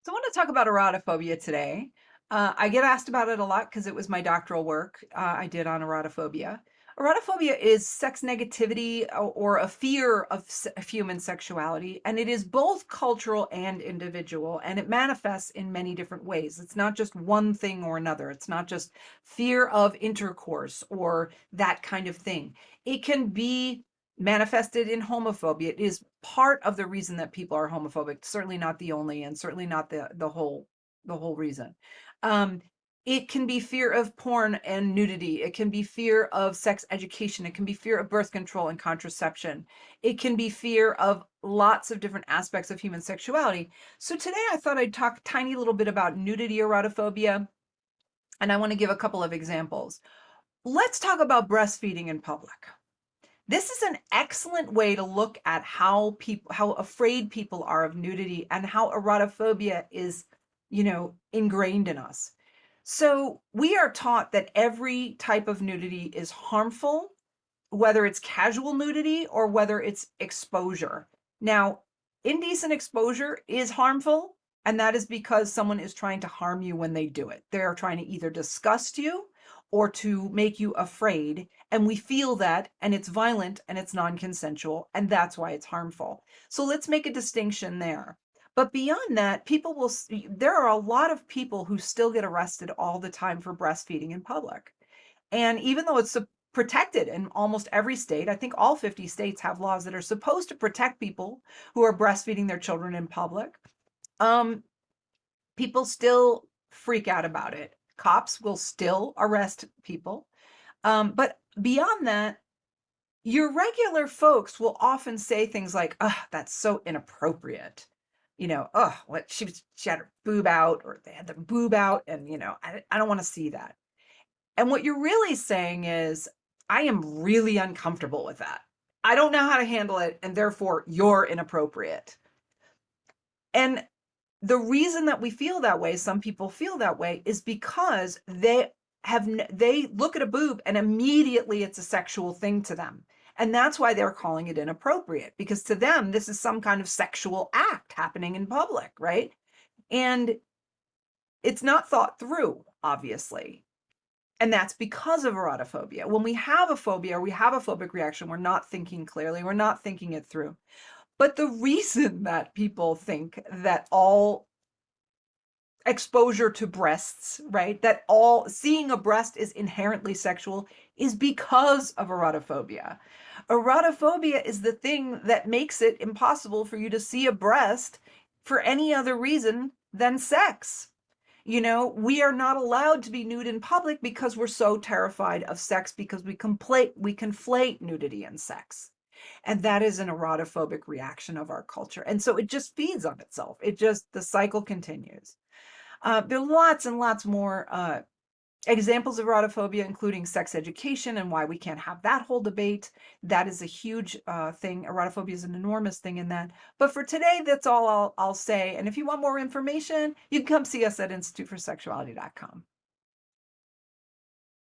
So I want to talk about erotophobia today. I get asked about it a lot because it was my doctoral work I did on erotophobia. Erotophobia is sex negativity or a fear of human sexuality, and it is both cultural and individual, and it manifests in many different ways. It's not just one thing or another. It's not just fear of intercourse or that kind of thing. It can be manifested in homophobia. It is part of the reason that people are homophobic, certainly not the only, and certainly not the whole reason. Um, it can be fear of porn and nudity. It can be fear of sex education. It can be fear of birth control and contraception. It can be fear of lots of different aspects of human sexuality. So today I thought I'd talk a tiny little bit about nudity erotophobia, and I want to give a couple of examples. Let's talk about breastfeeding in public. This is an excellent way to look at how afraid people are of nudity and how erotophobia is, ingrained in us. So we are taught that every type of nudity is harmful, whether it's casual nudity or whether it's exposure. Now, indecent exposure is harmful, and that is because someone is trying to harm you when they do it. They are trying to either disgust you or to make you afraid. And we feel that, and it's violent and it's non consensual, and that's why it's harmful. So let's make a distinction there. But beyond that, there are a lot of people who still get arrested all the time for breastfeeding in public. And even though it's protected in almost every state, I think all 50 states have laws that are supposed to protect people who are breastfeeding their children in public. Um, People still freak out about it. Cops will still arrest people. But beyond that, your regular folks will often say things like, "Oh, that's so inappropriate." "Oh, what she had her boob out, or they had their boob out, and I don't want to see that." And what you're really saying is, I am really uncomfortable with that. I don't know how to handle it, and therefore you're inappropriate. And the reason that we feel that way, some people feel that way, is because they look at a boob and immediately it's a sexual thing to them. And that's why they're calling it inappropriate, because to them, this is some kind of sexual act happening in public, right? And it's not thought through, obviously. And that's because of erotophobia. When we have a phobia or we have a phobic reaction, we're not thinking clearly, we're not thinking it through. But the reason that people think that all exposure to breasts, right, that all seeing a breast is inherently sexual is because of erotophobia. Erotophobia is the thing that makes it impossible for you to see a breast for any other reason than sex. We are not allowed to be nude in public because we're so terrified of sex, because we conflate nudity and sex. And that is an erotophobic reaction of our culture. And so it just feeds on itself. The cycle continues. There are lots and lots more examples of erotophobia, including sex education and why we can't have that whole debate. That is a huge thing. Erotophobia is an enormous thing in that. But for today, that's all I'll say. And if you want more information, you can come see us at instituteforsexuality.com.